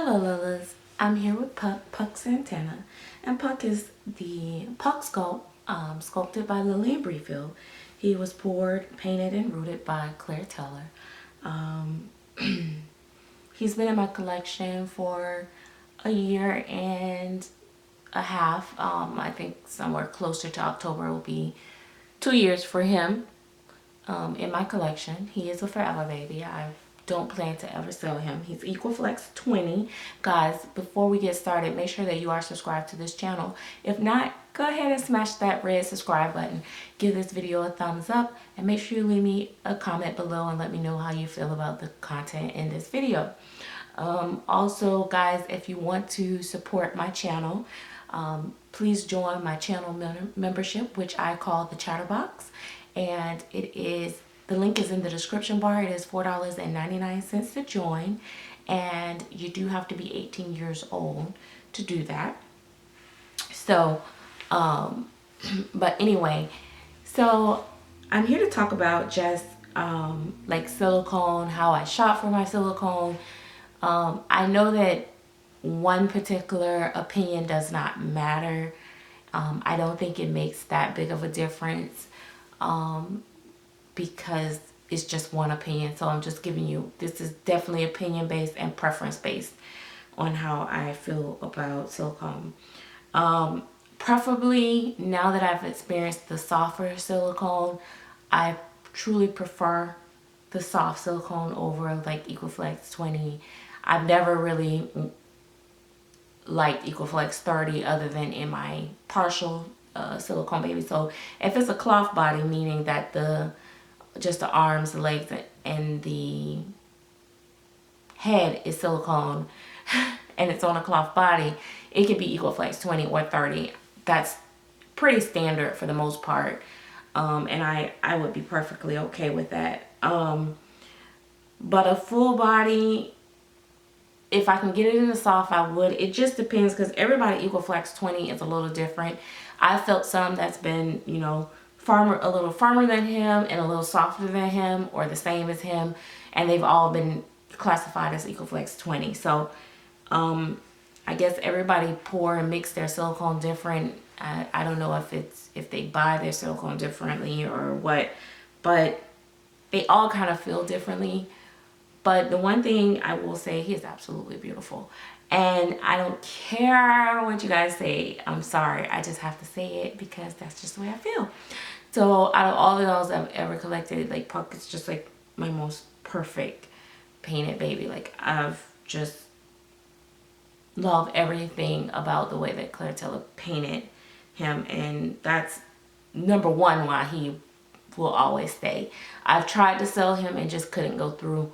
Hello Lillas, I'm here with Puck Santana, and Puck is the Puck sculpted by Lily Briefield. He was poured, painted, and rooted by Claire Teller. Um, he's been in my collection for a year and a half. I think somewhere closer to October will be 2 years for him in my collection. He is a forever baby. I don't plan to ever sell him. He's Equiflex 20. Guys, before we get started, make sure that you are subscribed to this channel. If not, go ahead and smash that red subscribe button. Give this video a thumbs up and make sure you leave me a comment below and let me know how you feel about the content in this video. Also, guys, if you want to support my channel, please join my channel membership, which I call the Chatterbox. And the link is in the description bar. It is $4.99 to join, and you do have to be 18 years old to do that. So but anyway, so I'm here to talk about just like silicone, how I shop for my silicone. I know that one particular opinion does not matter. I don't think it makes that big of a difference because it's just one opinion. So I'm just giving you, this is definitely opinion based and preference based on how I feel about silicone. Preferably, now that I've experienced the softer silicone, I truly prefer the soft silicone over like Equiflex 20. I've never really liked Equiflex 30 other than in my partial silicone baby. So if it's a cloth body, meaning that just the arms, the legs, and the head is silicone and it's on a cloth body, it could be Equiflex 20 or 30. That's pretty standard for the most part. And I would be perfectly okay with that. But a full body, if I can get it in the soft, I would. It just depends, because everybody Equiflex 20 is a little different. I felt some that's been, you know, a little firmer than him and a little softer than him, or the same as him, and they've all been classified as Equiflex 20. So I guess everybody pour and mix their silicone different. I don't know if they buy their silicone differently or what, but they all kind of feel differently. But the one thing I will say, he is absolutely beautiful. And I don't care what you guys say. I'm sorry. I just have to say it because that's just the way I feel. So out of all the dolls I've ever collected, like Puck is just like my most perfect painted baby. Like I've just loved everything about the way that Claire Teller painted him. And that's number one why he will always stay. I've tried to sell him and just couldn't go through.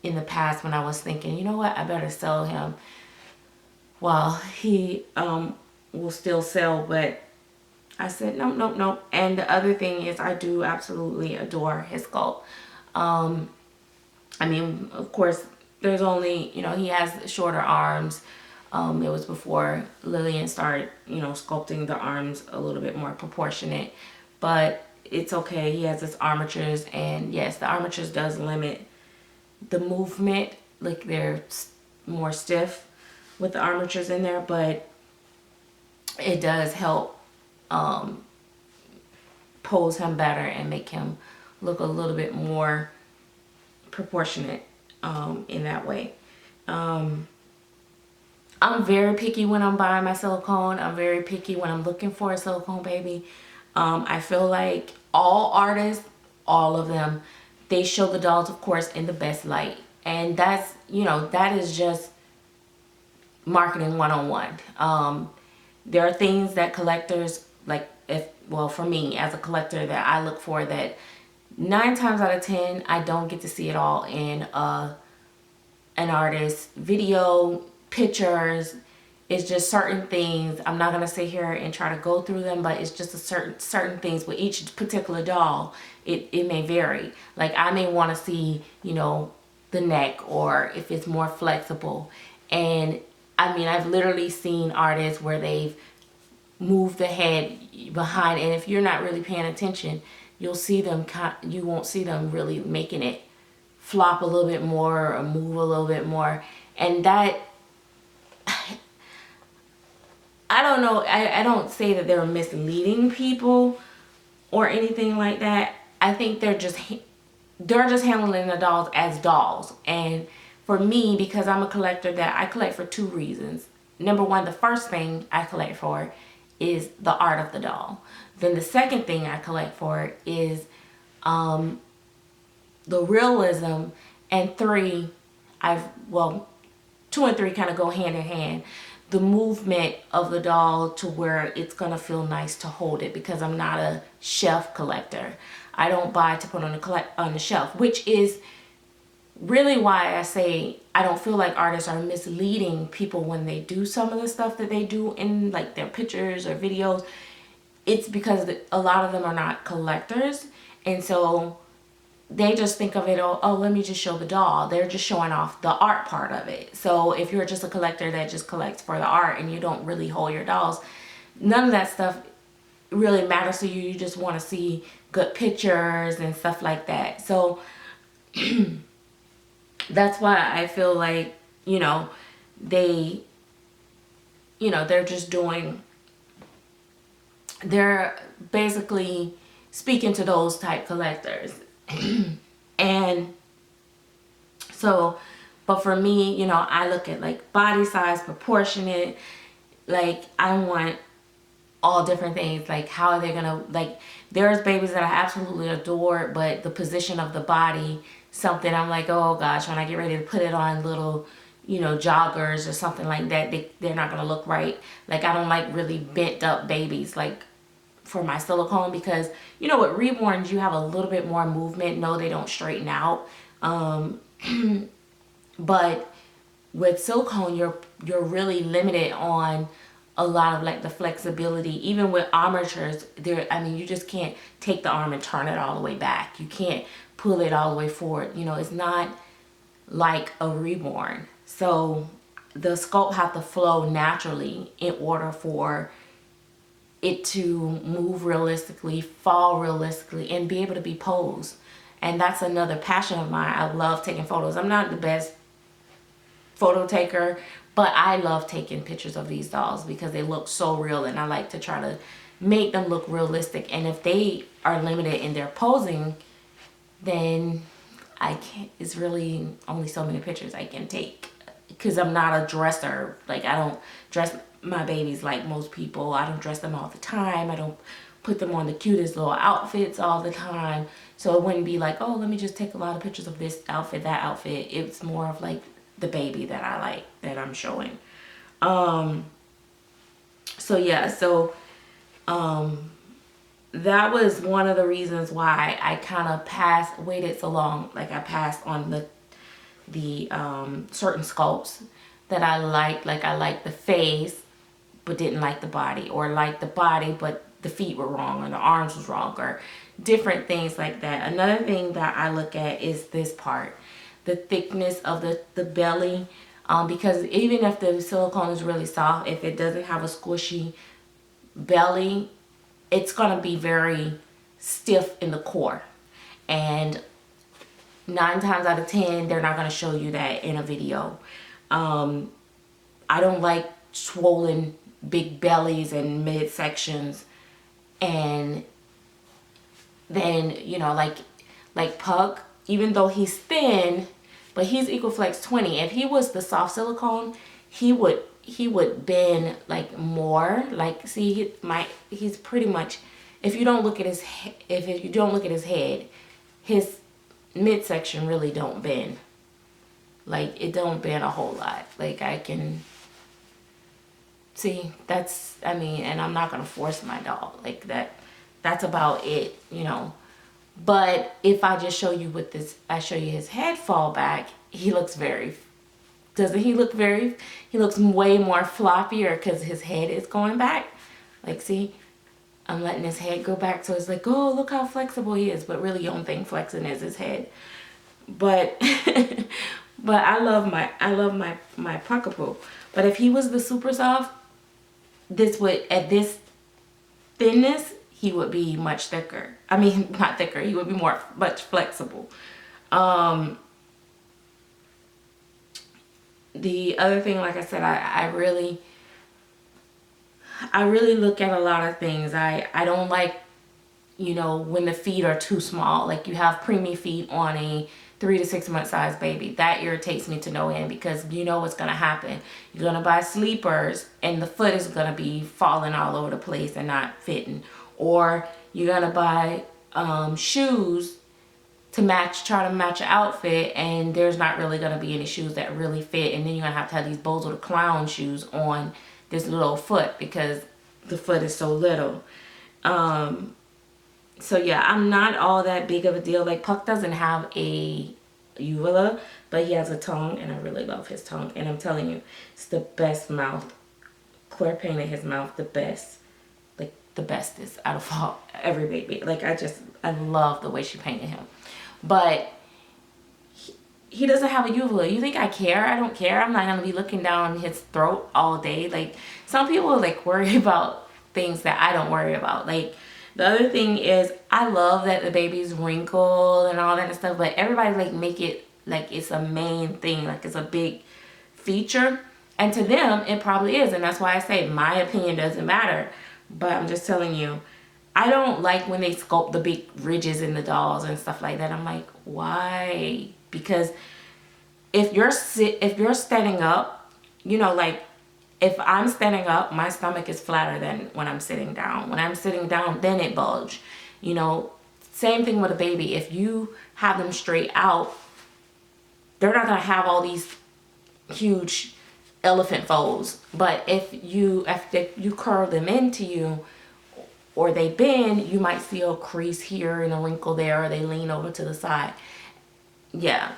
In the past, when I was thinking, you know what, I better sell him while he will still sell, but I said no. And the other thing is, I do absolutely adore his sculpt. I mean, of course, there's only, you know, he has shorter arms. It was before Lillian started, you know, sculpting the arms a little bit more proportionate, but it's okay. He has his armatures, and yes, the armatures does limit the movement. Like they're more stiff with the armatures in there, but it does help pose him better and make him look a little bit more proportionate in that way. I'm very picky when I'm buying my silicone. I'm very picky when I'm looking for a silicone baby. I feel like all artists, all of them, they show the dolls, of course, in the best light. And that's, you know, that is just marketing 101. There are things that collectors, like, well, for me as a collector, that I look for that 9 times out of 10, I don't get to see it all in an artist's video, pictures. It's just certain things. I'm not going to sit here and try to go through them, but it's just certain things with each particular doll. It may vary. Like I may want to see, you know, the neck, or if it's more flexible. And I mean, I've literally seen artists where they've moved the head behind, and if you're not really paying attention, you'll see them, you won't see them really making it flop a little bit more or move a little bit more. And that, I don't know, I don't say that they're misleading people or anything like that. I think they're just handling the dolls as dolls. And for me, because I'm a collector, that I collect for two reasons. Number one, the first thing I collect for is the art of the doll. Then the second thing I collect for is the realism. And three, two and three kind of go hand in hand. The movement of the doll to where it's gonna feel nice to hold it, because I'm not a shelf collector. I don't buy to put on the shelf, which is really why I say I don't feel like artists are misleading people when they do some of the stuff that they do in like their pictures or videos. It's because a lot of them are not collectors, and so they just think of it, oh, let me just show the doll. They're just showing off the art part of it. So if you're just a collector that just collects for the art and you don't really hold your dolls, none of that stuff really matters to you. You just want to see good pictures and stuff like that. So that's why I feel like, they're just they're basically speaking to those type collectors. And so, but for me, I look at like body size, proportionate, like I want all different things. Like how are they gonna, like there's babies that I absolutely adore, but the position of the body, something I'm like, oh gosh, when I get ready to put it on little, joggers or something like that, they're not gonna look right. Like I don't like really bent up babies, like for my silicone, because with reborns you have a little bit more movement. No, they don't straighten out, but with silicone you're really limited on a lot of like the flexibility. Even with armatures, you just can't take the arm and turn it all the way back. You can't pull it all the way forward. It's not like a reborn. So the sculpt have to flow naturally in order for it to move realistically, fall realistically, and be able to be posed. And that's another passion of mine. I love taking photos. I'm not the best photo taker, but I love taking pictures of these dolls because they look so real, and I like to try to make them look realistic. And if they are limited in their posing, then I can't, it's really only so many pictures I can take, because I'm not a dresser. Like I don't dress my babies like most people. I don't dress them all the time. I don't put them on the cutest little outfits all the time. So it wouldn't be like, oh, let me just take a lot of pictures of this outfit, that outfit. It's more of like the baby that I like, that I'm showing. So yeah, that was one of the reasons why I kind of waited so long. Like I passed on the certain sculpts that I liked. Like I liked the face but didn't like the body, or like the body but the feet were wrong, or the arms was wrong, or different things like that. Another thing that I look at is this part, the thickness of the belly, because even if the silicone is really soft, if it doesn't have a squishy belly, it's gonna be very stiff in the core. And 9 times out of 10, they're not gonna show you that in a video. I don't like swollen big bellies and midsections. And then, like Pug, even though he's thin, but he's Equiflex 20. If he was the soft silicone, he would bend like more. Like, see, he's pretty much, if you don't look at his head, his midsection really don't bend. Like, it don't bend a whole lot. Like, I can see, and I'm not gonna force my doll like that. That's about it, But if I just show you I show you his head fall back, he looks he looks way more floppier because his head is going back. Like, see, I'm letting his head go back, so it's like, oh, look how flexible he is, but really the only thing flexing is his head. But but I love my Puckapoo. But if he was the super soft, at this thinness, he would be much thicker. I mean, not thicker, he would be much flexible. the other thing, like I said, I really look at a lot of things. I don't like, you know, when the feet are too small. Like you have preemie feet on a 3 to 6 month size baby. That irritates me to no end, because you know what's gonna happen. You're gonna buy sleepers and the foot is gonna be falling all over the place and not fitting. Or you're gonna buy shoes to try to match your outfit, and there's not really gonna be any shoes that really fit, and then you're gonna have to have these Bozo the Clown shoes on this little foot because the foot is so little. So yeah, I'm not all that big of a deal. Like Puck doesn't have a uvula, but he has a tongue, and I really love his tongue. And I'm telling you, it's the best mouth. Claire painted his mouth the best, like the bestest out of every baby. Like I love the way she painted him. But he doesn't have a uvula. You think I care? I don't care. I'm not gonna be looking down his throat all day. Like some people like worry about things that I don't worry about. Like the other thing is, I love that the baby's wrinkled and all that stuff, but everybody like make it like it's a main thing, like it's a big feature. And to them, it probably is. And that's why I say my opinion doesn't matter. But I'm just telling you, I don't like when they sculpt the big ridges in the dolls and stuff like that. I'm like, why? Because if you're standing up, you know, like if I'm standing up, my stomach is flatter than when I'm sitting down. When I'm sitting down, then it bulge. You know, same thing with a baby. If you have them straight out, they're not gonna have all these huge elephant folds. But if you curl them into you, or they bend, you might see a crease here and a wrinkle there, or they lean over to the side. Yeah.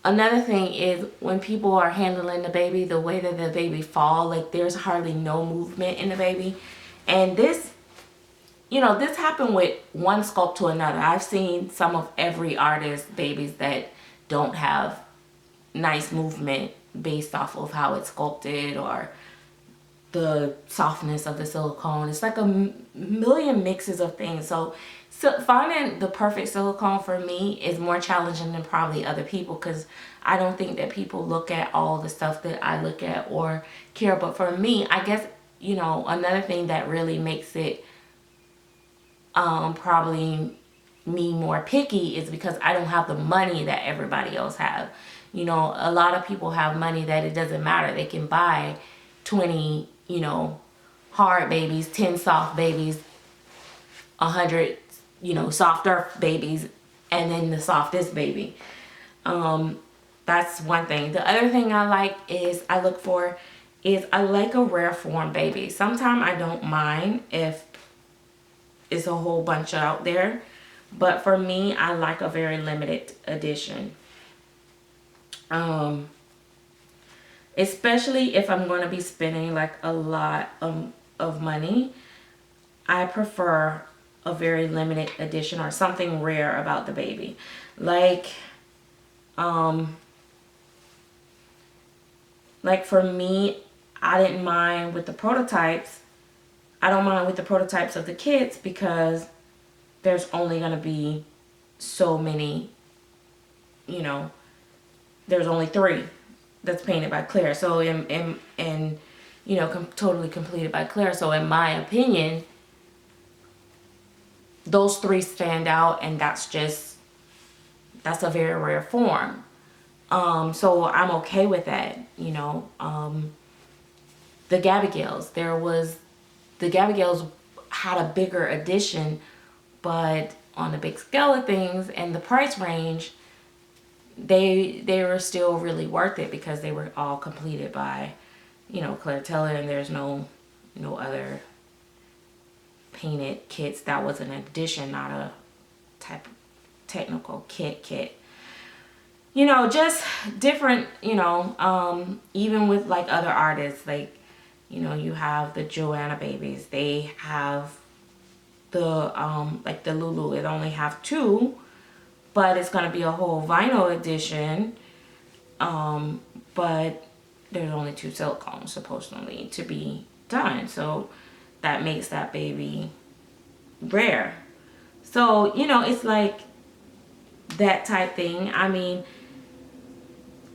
Another thing is when people are handling the baby, the way that the baby fall, like there's hardly no movement in the baby. And this, you know, this happened with one sculpt to another. I've seen some of every artist's babies that don't have nice movement based off of how it's sculpted or the softness of the silicone. It's like a million mixes of things. So finding the perfect silicone for me is more challenging than probably other people, because I don't think that people look at all the stuff that I look at or care. But for me, I guess, you know, another thing that really makes it probably me more picky is because I don't have the money that everybody else have. You know, a lot of people have money that it doesn't matter. They can buy 20, you know, hard babies, 10 soft babies, 100, you know, softer babies, and then the softest baby. That's one thing. The other thing I like is I like a rare form baby. Sometimes I don't mind if it's a whole bunch out there, but for me, I like a very limited edition. Especially if I'm going to be spending like a lot of money, I prefer a very limited edition or something rare about the baby. Like for me, I didn't mind with the prototypes. I don't mind with the prototypes of the kits because there's only going to be so many, you know, there's only 3 that's painted by Claire. So and you know, totally completed by Claire. So in my opinion, those 3 stand out, and that's a very rare form. So I'm okay with that, you know. The Gabigels, the Gabigels had a bigger edition, but on the big scale of things and the price range, they were still really worth it because they were all completed by, you know, Claire Teller, and there's no other painted kits. That was an addition, not a type of technical kit. You know, just different, you know, even with like other artists, like, you know, you have the Joanna babies. They have the, like the Lulu, it only have 2, but it's going to be a whole vinyl edition. But there's only 2 silicones supposedly to be done. So that makes that baby rare. So, you know, it's like that type thing. I mean,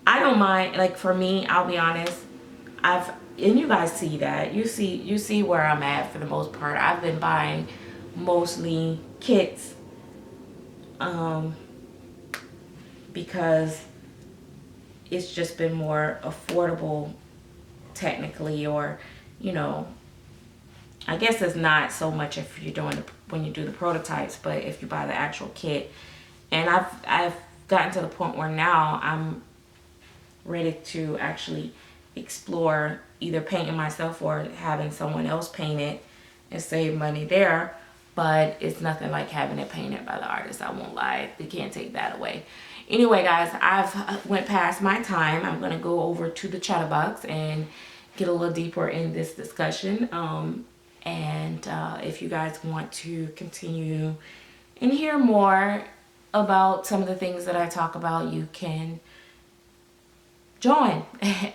I don't mind. Like for me, I'll be honest, and you guys see that. You see where I'm at for the most part. I've been buying mostly kits because it's just been more affordable technically, or you know, I guess it's not so much if you're doing when you do the prototypes, but if you buy the actual kit. And I've gotten to the point where now I'm ready to actually explore either painting myself or having someone else paint it and save money there. But it's nothing like having it painted by the artist. I won't lie. They can't take that away. Anyway, guys, I've went past my time. I'm going to go over to the Chatterbox and get a little deeper in this discussion. If you guys want to continue and hear more about some of the things that I talk about, you can join.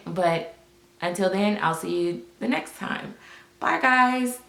But until then, I'll see you the next time. Bye, guys.